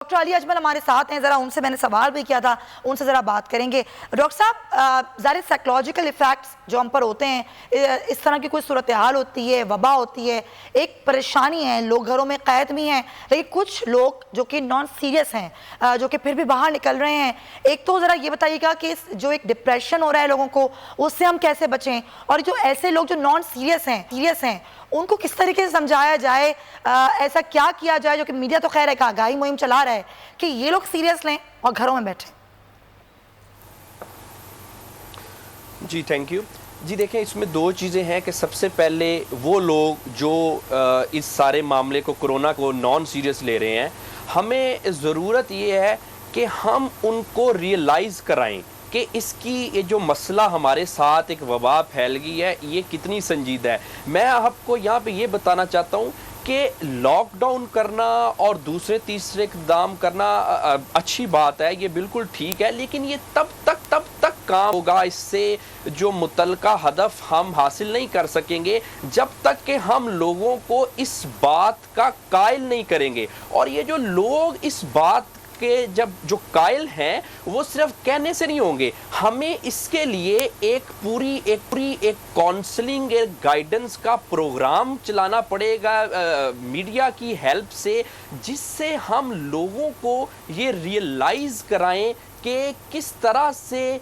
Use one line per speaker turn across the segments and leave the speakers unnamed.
Doctor علی اجمل ہمارے ساتھ ہیں، ذرا ان سے میں نے سوال بھی کیا تھا، ان سے ذرا بات کریں گے۔ ڈاکٹر صاحب، ظاہر سائیکلوجیکل ایفیکٹس جو ہم پر ہوتے ہیں، اس طرح کی کوئی صورتحال ہوتی ہے، وبا ہوتی ہے، ایک پریشانی ہے، لوگ گھروں میں قید بھی ہیں، لیکن کچھ لوگ جو کہ نان سیریس ہیں، جو کہ پھر بھی باہر نکل رہے ہیں۔ ایک تو ذرا یہ بتائیے گا کہ جو ایک ڈپریشن ہو رہا ہے لوگوں کو، اس سے ہم کیسے بچیں، اور جو ایسے لوگ جو نان سیریس ہیں ان کو کس طریقے سے سمجھایا جائے، ایسا کیا کیا جائے، جو کہ میڈیا تو خیر ہے کہ آگاہی مہم چلا رہا ہے کہ یہ لوگ سیریس لیں اور گھروں میں بیٹھیں۔
جی تھینک یو۔ جی دیکھیں، اس میں دو چیزیں ہیں کہ سب سے پہلے وہ لوگ جو اس سارے معاملے کو، کرونا کو نان سیریس لے رہے ہیں، ہمیں ضرورت یہ ہے کہ ہم ان کو ریئلائز کرائیں کہ اس کی یہ جو مسئلہ ہمارے ساتھ ایک وبا پھیل گئی ہے، یہ کتنی سنجیدہ ہے۔ میں آپ کو یہاں پہ یہ بتانا چاہتا ہوں کہ لاک ڈاؤن کرنا اور دوسرے تیسرے اقدام کرنا اچھی بات ہے، یہ بالکل ٹھیک ہے، لیکن یہ تب تک کام ہوگا، اس سے جو متعلقہ ہدف ہم حاصل نہیں کر سکیں گے جب تک کہ ہم لوگوں کو اس بات کا قائل نہیں کریں گے۔ اور یہ جو لوگ اس بات کہ جو قائل ہیں وہ صرف کہنے سے نہیں ہوں گے، ہمیں اس کے لیے ایک کونسلنگ، ایک گائیڈنس کا پروگرام چلانا پڑے گا میڈیا کی ہیلپ سے، جس سے ہم لوگوں کو یہ ریئلائز کرائیں کہ کس طرح سے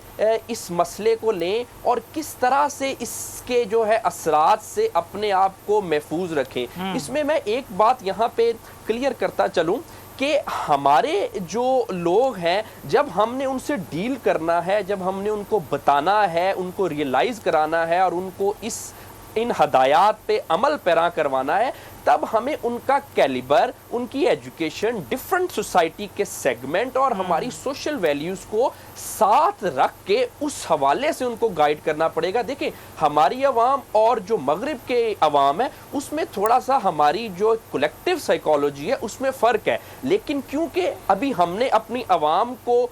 اس مسئلے کو لیں اور کس طرح سے اس کے جو ہے اثرات سے اپنے آپ کو محفوظ رکھیں۔ اس میں ایک بات یہاں پہ کلیئر کرتا چلوں کہ ہمارے جو لوگ ہیں، جب ہم نے ان سے ڈیل کرنا ہے، جب ہم نے ان کو بتانا ہے، ان کو ریئلائز کرانا ہے اور ان کو ان ہدایات پہ عمل پیرا کروانا ہے، تب ہمیں ان کا کیلیبر، ان کی ایجوکیشن، ڈیفرنٹ سوسائٹی کے سیگمنٹ اور ہماری سوشل ویلیوز کو ساتھ رکھ کے اس حوالے سے ان کو گائیڈ کرنا پڑے گا۔ دیکھیں، ہماری عوام اور جو مغرب کے عوام ہے، اس میں تھوڑا سا ہماری جو کولیکٹیو سائیکالوجی ہے اس میں فرق ہے، لیکن کیونکہ ابھی ہم نے اپنی عوام کو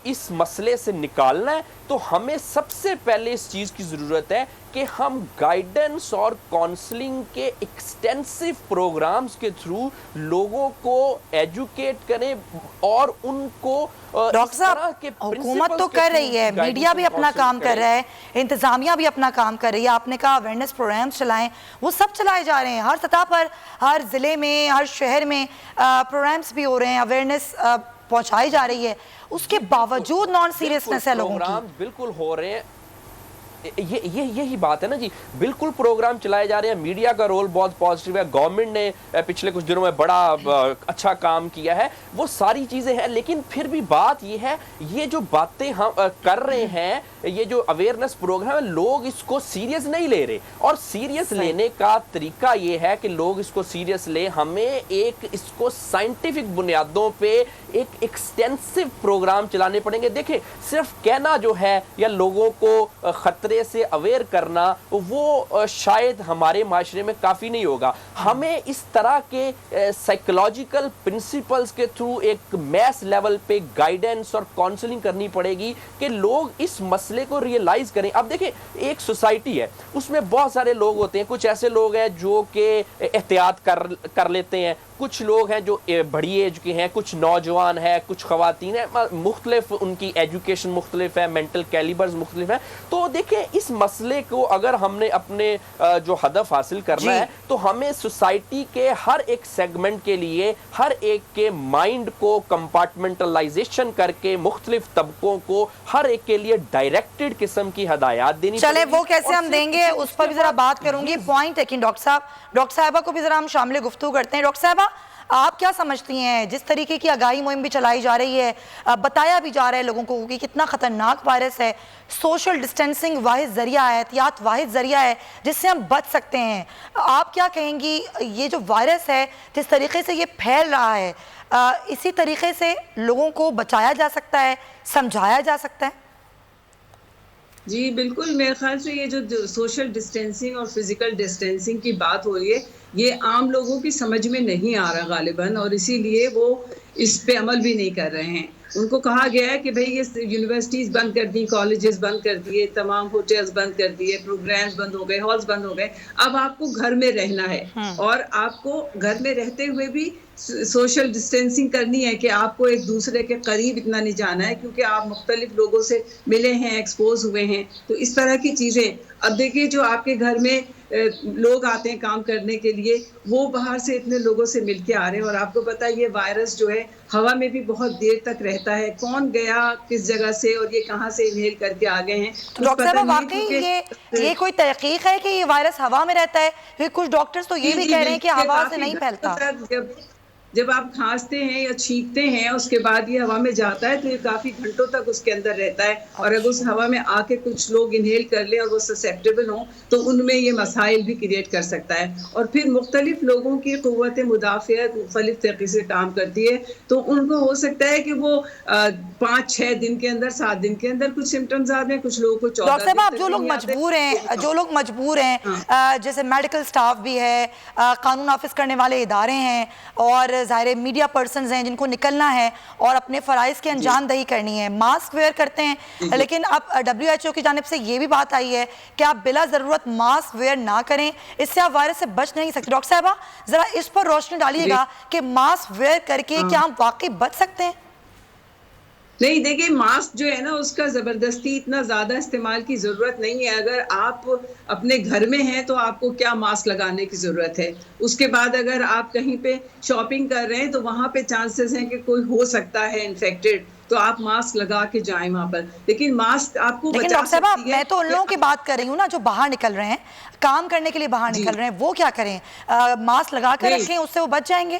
اس مسئلے سے نکالنا ہے، تو ہمیں سب سے پہلے اس چیز کی ضرورت ہے کہ ہم گائیڈنس اور کونسلنگ کے ایکسٹینسو پروگرامز کے تھرو لوگوں کو ایجوکیٹ کریں اور ان کو
ڈاکٹر صاحب، حکومت تو کر رہی ہے، میڈیا بھی اپنا کام کر رہا ہے، انتظامیہ بھی اپنا کام کر رہی ہے، آپ نے کہا اویئرنیس پروگرامز چلائیں، وہ سب چلائے جا رہے ہیں، ہر سطح پر، ہر ضلع میں، ہر شہر میں پروگرامز بھی ہو رہے ہیں، اویئرنیس پہنچائی جا رہی ہے، اس کے باوجود نان سیریسنس ہے لوگوں کی۔
پروگرام بالکل ہو رہے ہیں، یہی بات ہے نا جی، بالکل پروگرام چلائے جا رہے ہیں، میڈیا کا رول بہت پازیٹیو ہے، گورنمنٹ نے پچھلے کچھ دنوں میں بڑا اچھا کام کیا ہے، وہ ساری چیزیں ہیں، لیکن پھر بھی بات یہ ہے، یہ جو باتیں ہم کر رہے ہیں، یہ جو اویئرنیس پروگرام ہے، لوگ اس کو سیریس نہیں لے رہے، اور سیریس لینے کا طریقہ یہ ہے کہ لوگ اس کو سیریس لیں، ہمیں اس کو سائنٹیفک بنیادوں پہ ایک ایکسٹینسو پروگرام چلانے پڑیں گے۔ دیکھیں، صرف کہنا جو ہے یا لوگوں کو خطرے سے اویئر کرنا، وہ شاید ہمارے معاشرے میں کافی نہیں ہوگا، ہمیں اس طرح کے سائیکولوجیکل پرنسپلز کے تھرو ایک میس لیول پہ گائیڈنس اور کونسلنگ کرنی پڑے گی کہ لوگ اس مسئلے کو ریئلائز کریں۔ اب دیکھیں، ایک سوسائٹی ہے، اس میں بہت سارے لوگ ہوتے ہیں، کچھ ایسے لوگ ہیں جو کہ احتیاط کر لیتے ہیں، کچھ لوگ ہیں جو بڑی ایج کے ہیں، کچھ نوجوان ہیں، کچھ خواتین ہیں، مختلف ان کی ایجوکیشن مختلف ہے، مینٹل کیلیبرز مختلف ہیں۔ تو دیکھیں، اس مسئلے کو اگر ہم نے اپنے جو ہدف حاصل کرنا ہے، تو ہمیں سوسائٹی کے ہر ایک سیگمنٹ کے لیے، ہر ایک کے مائنڈ کو کمپارٹمنٹلائزیشن کر کے مختلف طبقوں کو ہر ایک کے لیے ڈائریکٹڈ قسم کی ہدایات دینی
چلے وہ کیسے ہم دیں گے، اس پر بھی ذرا بات کروں گی، پوائنٹ لیکن ڈاکٹر صاحبہ کو بھی ذرا ہم شامل گفتگو کرتے ہیں۔ ڈاکٹر صاحبہ، آپ کیا سمجھتی ہیں، جس طریقے کی آگاہی مہم بھی چلائی جا رہی ہے، بتایا بھی جا رہا ہے لوگوں کو کہ کتنا خطرناک وائرس ہے، سوشل ڈسٹینسنگ واحد ذریعہ ہے، احتیاط واحد ذریعہ ہے جس سے ہم بچ سکتے ہیں، آپ کیا کہیں گی، یہ جو وائرس ہے جس طریقے سے یہ پھیل رہا ہے، اسی طریقے سے لوگوں کو بچایا جا سکتا ہے، سمجھایا جا سکتا ہے؟
جی بالکل، میرے خیال سے یہ جو سوشل ڈسٹینسنگ اور فزیکل ڈسٹینسنگ کی بات ہو رہی ہے، یہ عام لوگوں کی سمجھ میں نہیں آ رہا غالباً، اور اسی لیے وہ اس پہ عمل بھی نہیں کر رہے ہیں۔ ان کو کہا گیا ہے کہ بھئی یہ یونیورسٹیز بند کر دی، کالجز بند کر دیے، تمام ہوٹلز بند کر دیے، پروگرامز بند ہو گئے، ہالز بند ہو گئے، اب آپ کو گھر میں رہنا ہے، اور آپ کو گھر میں رہتے ہوئے بھی سوشل ڈسٹینسنگ کرنی ہے کہ آپ کو ایک دوسرے کے قریب اتنا نہیں جانا ہے کیونکہ آپ مختلف لوگوں سے ملے ہیں, ایکسپوز ہوئے ہیں. تو اس طرح کی چیزیں اب دیکھیے جو آپ کے گھر میں لوگ آتے ہیں کام کرنے کے لیے, وہ باہر سے اتنے لوگوں سے مل کے آ رہے ہیں, اور آپ کو پتہ ہے یہ وائرس جو ہے ہوا میں بھی بہت دیر تک رہتا ہے, کون گیا کس جگہ سے اور یہ کہاں سے انہیل کر کے آ گئے ہیں.
تو ڈاکٹر صاحبہ واقعی یہ کوئی تحقیق ہے کہ یہ وائرس ہوا میں رہتا ہے؟ کیونکہ کچھ ڈاکٹرز تو یہ بھی کہہ رہے ہیں کہ ہوا سے نہیں پھیلتا.
جب آپ کھانستے ہیں یا چھینکتے ہیں اس کے بعد یہ ہوا میں جاتا ہے تو یہ کافی گھنٹوں تک اس کے اندر رہتا ہے, اور اگر اس ہوا میں آ کے کچھ لوگ انہیل کر لیں اور وہ سسیپٹیبل ہوں تو ان میں یہ مسائل بھی کریٹ کر سکتا ہے, اور پھر مختلف لوگوں کی قوت مدافعت مختلف طریقے سے کام کرتی ہے, تو ان کو ہو سکتا ہے کہ وہ 5-6 دن کے اندر 7 دن کے اندر کچھ سمٹمز آتے ہیں, کچھ لوگوں کو 14
ڈاکٹر صاحب
دن
آپ
تک
جو لوگ
نہیں آتے.
مجبور ہیں جیسے میڈیکل سٹاف بھی ہے, قانون نافذ کرنے والے ادارے ہیں, اور ظاہر میڈیا پرسنز ہیں جن کو نکلنا ہے اور اپنے فرائض کی انجام دہی کرنی ہے, ماسک ویئر کرتے ہیں, لیکن اب WHO کی جانب سے یہ بھی بات آئی ہے کہ آپ بلا ضرورت ماسک ویئر نہ کریں, اس سے آپ وائرس سے بچ نہیں سکتے. ڈاکٹر صاحبہ ذرا اس پر روشنی ڈالیے گا کہ ماسک ویئر کر کے کیا ہم واقعی بچ سکتے ہیں؟
نہیں دیکھیں, ماسک جو ہے نا اس کا زبردستی اتنا زیادہ استعمال کی ضرورت نہیں ہے. اگر آپ اپنے گھر میں ہیں تو آپ کو کیا ماسک لگانے کی ضرورت ہے. اس کے بعد اگر آپ کہیں پہ شاپنگ کر رہے ہیں تو وہاں پہ چانسز ہیں کہ کوئی ہو سکتا ہے انفیکٹڈ, تو آپ ماسک لگا کے جائیں وہاں پر. لیکن ماسک آپ کو
لیکن
بچا
ڈاکٹر صاحبہ
سکتی ہے.
میں تو ان لوگوں کی بات کر رہی ہوں نا جو باہر نکل رہے ہیں, کام کرنے کے لیے باہر نکل رہے ہیں, وہ کیا کریں؟ ماسک لگا کر رکھیں, اس سے وہ بچ جائیں گے.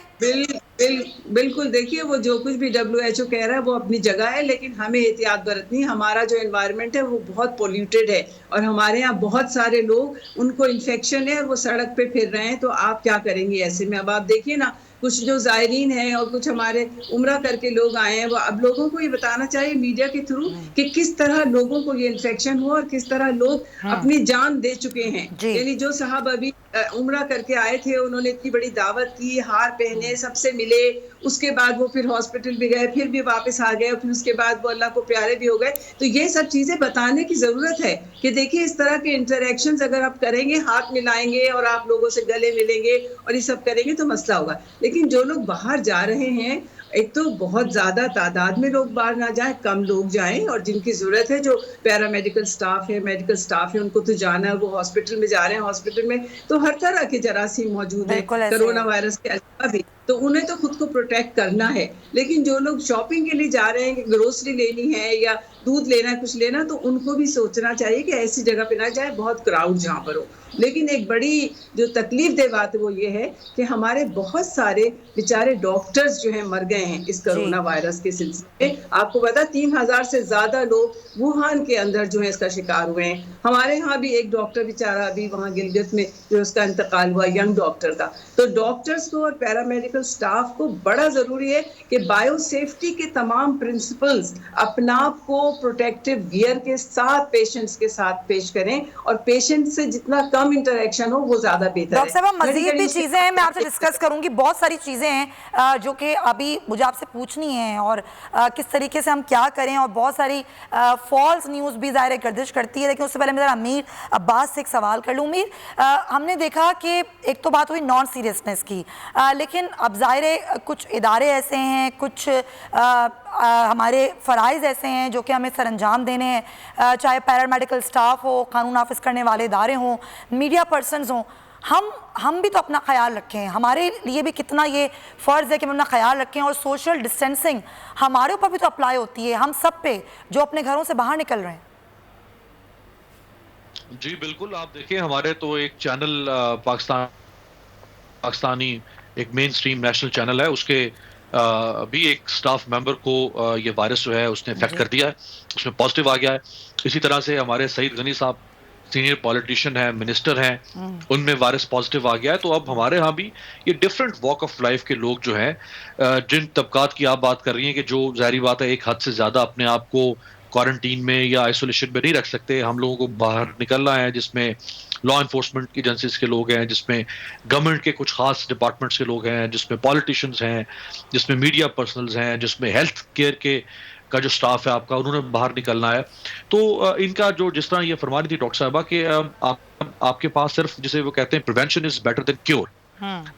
بالکل دیکھیے وہ جو کچھ بھی WHO کہہ رہا ہے وہ اپنی جگہ ہے, لیکن ہمیں احتیاط برتنی. ہمارا جو انوائرمنٹ ہے وہ بہت پولیوٹیڈ ہے, اور ہمارے یہاں بہت سارے لوگ ان کو انفیکشن ہے اور وہ سڑک پہ پھر رہے ہیں, تو آپ کیا کریں گے ایسے میں؟ اب آپ دیکھیے نا, کچھ جو زائرین ہیں اور کچھ ہمارے عمرہ کر کے لوگ آئے ہیں, وہ اب لوگوں کو یہ بتانا چاہیے میڈیا کے تھرو کہ کس طرح لوگوں کو یہ انفیکشن ہو اور کس طرح لوگ اپنی جان دے چکے ہیں. یعنی جو صاحب ابھی عمرہ کر کے آئے تھے, انہوں نے اتنی بڑی دعوت کی, ہار پہنے, سب سے ملے, اس کے بعد وہ پھر ہاسپٹل بھی گئے, پھر بھی واپس آ گئے, اور پھر اس کے بعد وہ اللہ کو پیارے بھی ہو گئے. تو یہ سب چیزیں بتانے کی ضرورت ہے کہ دیکھیے اس طرح کے انٹریکشنز اگر آپ کریں گے, ہاتھ ملائیں گے اور آپ لوگوں سے گلے ملیں گے اور یہ سب کریں گے تو مسئلہ ہوگا. لیکن جو لوگ باہر جا رہے ہیں, ایک تو بہت زیادہ تعداد میں لوگ باہر نہ جائیں, کم لوگ جائیں, اور جن کی ضرورت ہے جو پیرا میڈیکل سٹاف ہے, میڈیکل سٹاف ہے, ان کو تو جانا ہے, وہ ہاسپٹل میں جا رہے ہیں. ہاسپٹل میں تو ہر طرح کے جراثیم موجود ہیں, کرونا وائرس کے علاوہ بھی, تو انہیں تو خود کو پروٹیکٹ کرنا ہے. لیکن جو لوگ شاپنگ کے لیے جا رہے ہیں کہ گروسری لینی ہے یا دودھ لینا ہے, کچھ لینا, تو ان کو بھی سوچنا چاہیے کہ ایسی جگہ پہ نہ جائے بہت کراؤڈ جہاں پر ہو. لیکن ایک بڑی جو تکلیف دہ بات وہ یہ ہے کہ ہمارے بہت سارے بیچارے ڈاکٹرز جو ہیں مر گئے ہیں اس کرونا وائرس کے سلسلے میں. آپ کو پتا 3000 سے زیادہ لوگ ووہان کے اندر جو ہے اس کا شکار ہوئے ہیں. ہمارے ہاں بھی ایک ڈاکٹر بیچارہ ابھی وہاں گلگت میں جو اس کا انتقال ہوا, ینگ ڈاکٹر کا. تو ڈاکٹرز کو اور پیرامیڈیکل سٹاف کو بڑا ضروری ہے کہ بائیو سیفٹی کے تمام پرنسپلز اپنا آپ کو پروٹیکٹیو گیئر کے ساتھ پیشنٹس کے ساتھ پیش کریں, اور پیشنٹ سے جتنا کم انٹریکشن ہو وہ زیادہ بہتر ہے.
ڈاکٹر صاحب مزید بھی چیزیں ہیں, میں آپ سے ڈسکس کروں گی, بہت ساری چیزیں ہیں جو کہ ابھی مجھے آپ سے پوچھنی ہیں, اور کس طریقے سے ہم کیا کریں, اور بہت ساری فالس نیوز بھی ظاہر گردش کرتی ہے. لیکن اس سے پہلے میں ذرا امیر عباس سے ایک سوال کر لوں. امیر, ہم نے دیکھا کہ ایک تو بات ہوئی نان سیریسنس کی, لیکن اب ظاہر کچھ ادارے ایسے ہیں, کچھ ہمارے فرائض ایسے ہیں جو کہ ہمیں سر انجام دینے ہیں, چاہے پیرامیڈیکل سٹاف ہو, قانون نافذ کرنے والے ادارے ہوں, میڈیا پرسنز ہوں. ہم بھی تو اپنا خیال رکھیں, ہمارے لیے بھی کتنا یہ فرض ہے کہ ہم اپنا خیال رکھیں, اور سوشل ڈسٹینسنگ ہمارے اوپر بھی تو اپلائی ہوتی ہے, ہم سب پہ جو اپنے گھروں سے باہر نکل رہے ہیں.
جی بالکل, آپ دیکھیں ہمارے تو ایک چینل پاکستانی ایک مین سٹریم نیشنل چینل ہے, اس کے بھی ایک سٹاف ممبر کو یہ وائرس جو ہے اس نے افیکٹ کر دیا ہے, اس میں پازیٹیو آ گیا ہے. اسی طرح سے ہمارے سعید غنی صاحب سینئر پولیٹیشین ہیں, منسٹر ہیں, ان میں وائرس پازیٹیو آ گیا ہے. تو اب ہمارے ہاں بھی یہ ڈفرینٹ واک آف لائف کے لوگ جو ہیں, جن طبقات کی آپ بات کر رہی ہیں کہ جو ظاہری بات ہے ایک حد سے زیادہ اپنے آپ کو کوارنٹین میں یا آئسولیشن میں نہیں رکھ سکتے, ہم لوگوں کو باہر نکلنا ہے, جس میں لا انفورسمنٹ ایجنسیز کے لوگ ہیں, جس میں گورنمنٹ کے کچھ خاص ڈپارٹمنٹس کے لوگ ہیں, جس میں پولیٹیشنز ہیں, جس میں میڈیا پرسنلز ہیں, جس میں ہیلتھ کیئر کا جو سٹاف ہے آپ کا, انہوں نے باہر نکلنا ہے. تو ان کا جو جس طرح یہ فرما رہی تھی ڈاکٹر صاحبہ کہ آپ کے پاس صرف جسے وہ کہتے ہیں prevention is better than cure,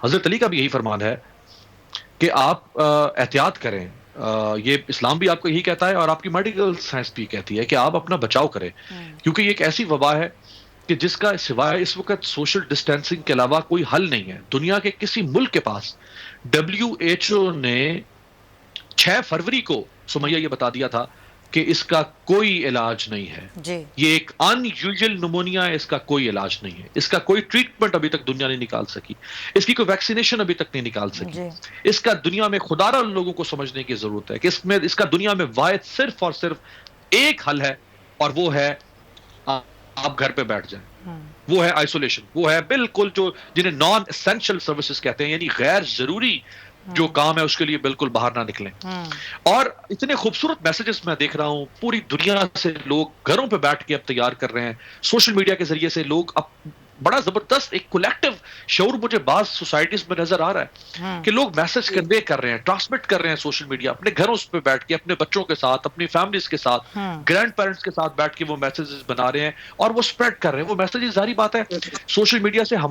حضرت علی کا بھی یہی فرمان ہے کہ آپ احتیاط کریں. یہ اسلام بھی آپ کو یہی کہتا ہے اور آپ کی میڈیکل سائنس بھی کہتی ہے کہ آپ اپنا بچاؤ کریں, کیونکہ یہ ایک ایسی وبا ہے کہ جس کا سوائے اس وقت سوشل ڈسٹینسنگ کے علاوہ کوئی حل نہیں ہے. دنیا کے کسی ملک کے پاس WHO نے 6 فروری کو سمیہ یہ بتا دیا تھا کہ اس کا کوئی علاج نہیں ہے.
جی
یہ ایک ان یوزل نمونیا ہے, اس کا کوئی علاج نہیں ہے, اس کا کوئی ٹریٹمنٹ ابھی تک دنیا نہیں نکال سکی, اس کی کوئی ویکسینیشن ابھی تک نہیں نکال سکی.
جی
اس کا دنیا میں خدا را لوگوں کو سمجھنے کی ضرورت ہے کہ اس کا دنیا میں واحد صرف اور صرف ایک حل ہے, اور وہ ہے آپ گھر پہ بیٹھ جائیں. وہ ہے آئسولیشن, وہ ہے بالکل جو جنہیں نان اسینشل سروسز کہتے ہیں, یعنی غیر ضروری جو کام ہے اس کے لیے بالکل باہر نہ نکلیں. اور اتنے خوبصورت میسیجز میں دیکھ رہا ہوں, پوری دنیا سے لوگ گھروں پہ بیٹھ کے اب تیار کر رہے ہیں, سوشل میڈیا کے ذریعے سے لوگ اب بڑا زبردست ایک کولیکٹیو شعور مجھے بعض سوسائٹیز میں نظر آ رہا ہے کہ لوگ میسج کنوے کر رہے ہیں, ٹرانسمٹ کر رہے ہیں سوشل میڈیا, اپنے گھروں پہ بیٹھ کے اپنے بچوں کے ساتھ, اپنی فیملیز کے ساتھ, گرینڈ پیرنٹس کے ساتھ بیٹھ کے وہ میسیجز بنا رہے ہیں اور وہ اسپریڈ کر رہے ہیں. وہ میسیجز ظاہری بات ہے سوشل میڈیا سے ہمارے